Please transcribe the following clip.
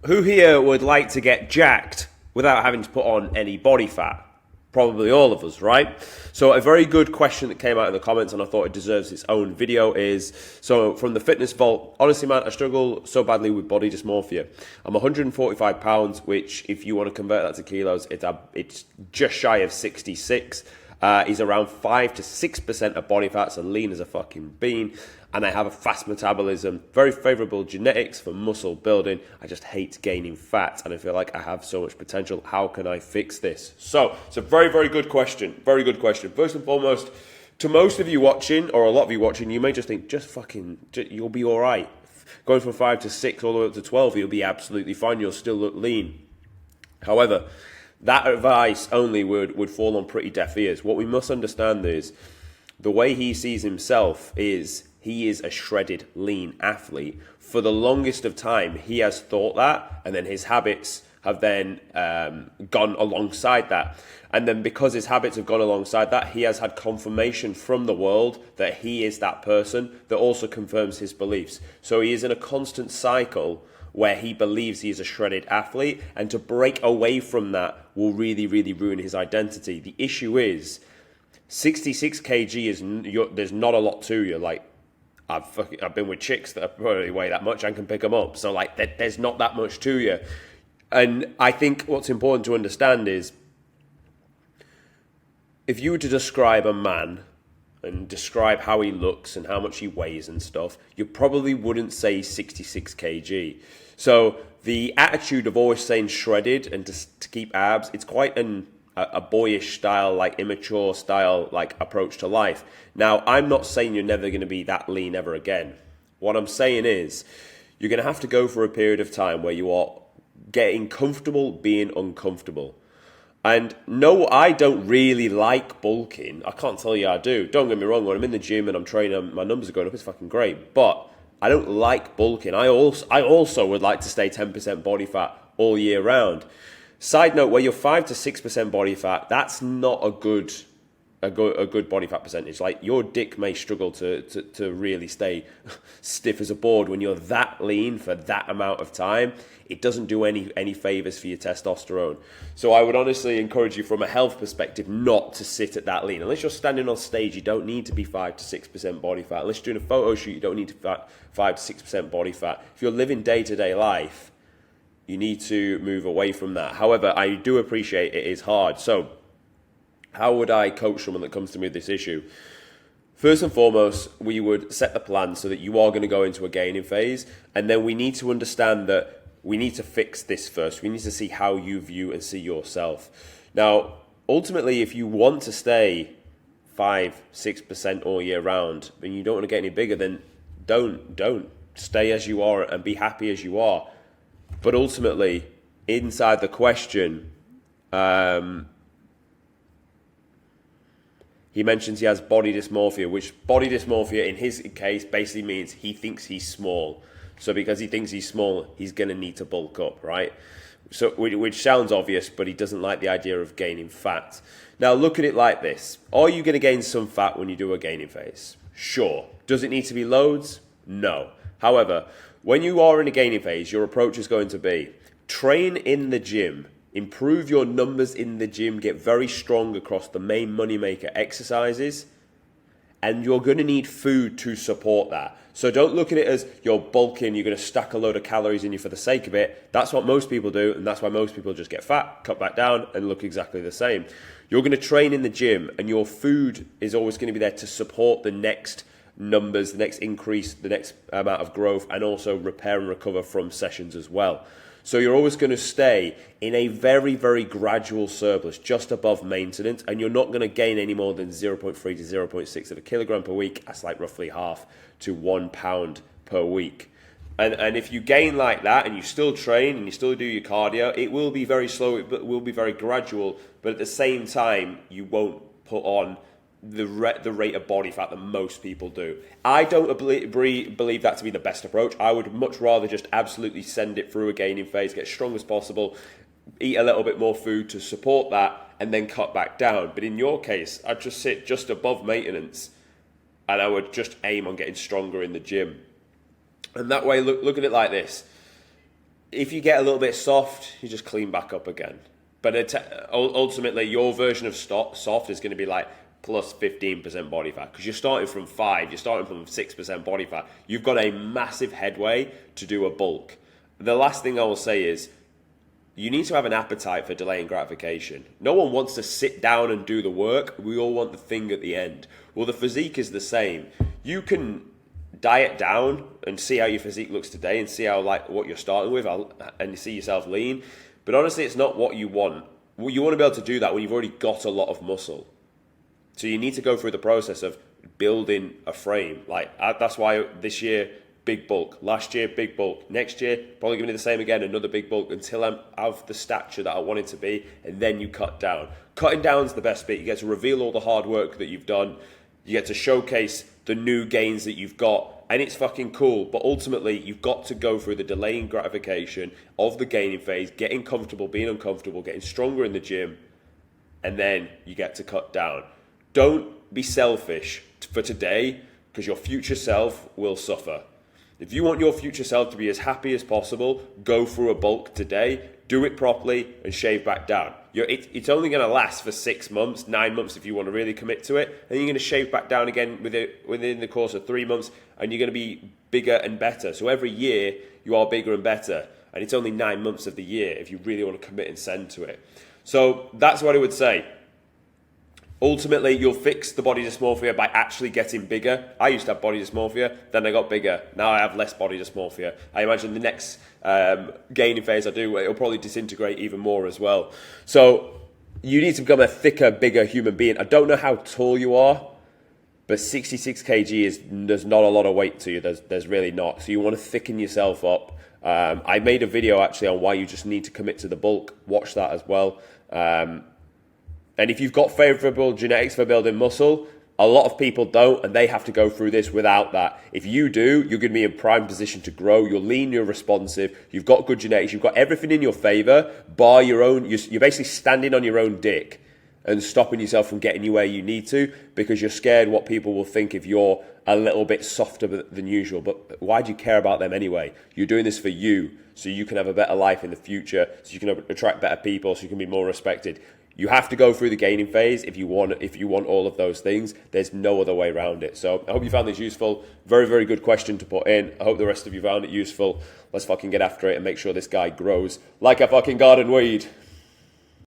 Who here would like to get jacked without having to put on any body fat? Probably all of us, right? So a very good question that came out in the comments, and I thought it deserves its own video, is, so from the Fitness Vault, honestly, man, I struggle so badly with body dysmorphia. I'm 145 pounds, which, if you want to convert that to kilos, it's just shy of 66. He's around 5 to 6% of body fat, so lean as a fucking bean. And I have a fast metabolism, very favorable genetics for muscle building. I just hate gaining fat, and I feel like I have so much potential. How can I fix this? So it's a very, very good question. Very good question. First and foremost, to most of you watching, or a lot of you watching, you may just think, you'll be all right. Going from 5 to 6 all the way up to 12, you'll be absolutely fine. You'll still look lean. However, that advice only would fall on pretty deaf ears. What we must understand is the way he sees himself is he is a shredded, lean athlete. For the longest of time, he has thought that, and then his habits have then gone alongside that. And then because his habits have gone alongside that, he has had confirmation from the world that he is that person that also confirms his beliefs. So he is in a constant cycle where he believes he is a shredded athlete, and to break away from that will really, really ruin his identity. The issue is 66 kg there's not a lot to you. Like, I've been with chicks that probably weigh that much and can pick them up. So like there's not that much to you. And I think what's important to understand is, if you were to describe a man and describe how he looks and how much he weighs and stuff, you probably wouldn't say 66 kg. So the attitude of always saying shredded and to keep abs, it's quite a boyish style, like immature style, like approach to life. Now, I'm not saying you're never going to be that lean ever again. What I'm saying is you're going to have to go for a period of time where you are getting comfortable being uncomfortable. And no, I don't really like bulking. I can't tell you I do. Don't get me wrong, when I'm in the gym and I'm training, my numbers are going up, it's fucking great. But I don't like bulking. I also would like to stay 10% body fat all year round. Side note, where you're 5 to 6% body fat, that's not a good body fat percentage. Like, your dick may struggle to really stay stiff as a board when you're that lean for that amount of time. It doesn't do any favors for your testosterone. So I would honestly encourage you, from a health perspective, not to sit at that lean. Unless you're standing on stage, you don't need to be 5 to 6% body fat. Unless you're doing a photo shoot, you don't need to 5 to 6% body fat. If you're living day-to-day life, you need to move away from that. However, I do appreciate it is hard. So how would I coach someone that comes to me with this issue? First and foremost, we would set the plan so that you are going to go into a gaining phase. And then we need to understand that we need to fix this first. We need to see how you view and see yourself. Now, ultimately, if you want to stay 5, 6% all year round, and you don't want to get any bigger, then don't. Stay as you are and be happy as you are. But ultimately, inside the question, he mentions he has body dysmorphia, which body dysmorphia in his case basically means he thinks he's small. So because he thinks he's small, he's going to need to bulk up, right? So, which sounds obvious, but he doesn't like the idea of gaining fat. Now, look at it like this. Are you going to gain some fat when you do a gaining phase? Sure. Does it need to be loads? No. However, when you are in a gaining phase, your approach is going to be train in the gym, improve your numbers in the gym, get very strong across the main moneymaker exercises, and you're going to need food to support that. So don't look at it as you're bulking, you're going to stack a load of calories in you for the sake of it. That's what most people do, and that's why most people just get fat, cut back down, and look exactly the same. You're going to train in the gym, and your food is always going to be there to support the next numbers, the next increase, the next amount of growth, and also repair and recover from sessions as well. So you're always going to stay in a very, very gradual surplus, just above maintenance, and you're not going to gain any more than 0.3 to 0.6 of a kilogram per week. That's like roughly half to 1 pound per week. And if you gain like that and you still train and you still do your cardio, it will be very slow, it will be very gradual, but at the same time, you won't put on the rate of body fat that most people do. I don't believe that to be the best approach. I would much rather just absolutely send it through a gaining phase, get as strong as possible, eat a little bit more food to support that, and then cut back down. But in your case, I'd just sit just above maintenance, and I would just aim on getting stronger in the gym. And that way, look at it like this. if you get a little bit soft, you just clean back up again. But ultimately, your version of soft is going to be like plus 15% body fat, because you're starting from 5, you're starting from 6% body fat. You've got a massive headway to do a bulk. The last thing I will say is, you need to have an appetite for delaying gratification. No one wants to sit down and do the work. We all want the thing at the end. Well, the physique is the same. You can diet down and see how your physique looks today and see how what you're starting with and see yourself lean. But honestly, it's not what you want. Well, you want to be able to do that when you've already got a lot of muscle. So you need to go through the process of building a frame. That's why this year, big bulk. Last year, big bulk. Next year, probably going to be the same again, another big bulk until I'm of the stature that I want it to be, and then you cut down. Cutting down is the best bit. You get to reveal all the hard work that you've done. You get to showcase the new gains that you've got, and it's fucking cool. But ultimately, you've got to go through the delaying gratification of the gaining phase, getting comfortable, being uncomfortable, getting stronger in the gym, and then you get to cut down. Don't be selfish for today, because your future self will suffer. If you want your future self to be as happy as possible, go through a bulk today, do it properly, and shave back down. It's only going to last for 6 months, 9 months if you want to really commit to it, and you're going to shave back down again within the course of 3 months, and you're going to be bigger and better. So every year, you are bigger and better, and it's only 9 months of the year if you really want to commit and send to it. So that's what I would say. Ultimately, you'll fix the body dysmorphia by actually getting bigger. I used to have body dysmorphia, then I got bigger. Now I have less body dysmorphia. I imagine the next gaining phase I do, it'll probably disintegrate even more as well. So you need to become a thicker, bigger human being. I don't know how tall you are, but 66 kg there's not a lot of weight to you. There's really not. So you want to thicken yourself up. I made a video actually on why you just need to commit to the bulk. Watch that as well. And if you've got favourable genetics for building muscle, a lot of people don't, and they have to go through this without that. If you do, you're going to be in prime position to grow. You're lean, you're responsive, you've got good genetics, you've got everything in your favour, bar your own. You're basically standing on your own dick and stopping yourself from getting you where you need to, because you're scared what people will think if you're a little bit softer than usual. But why do you care about them anyway? You're doing this for you, so you can have a better life in the future, so you can attract better people, so you can be more respected. You have to go through the gaining phase if you want all of those things. There's no other way around it. So I hope you found this useful. Very, very good question to put in. I hope the rest of you found it useful. Let's fucking get after it and make sure this guy grows like a fucking garden weed.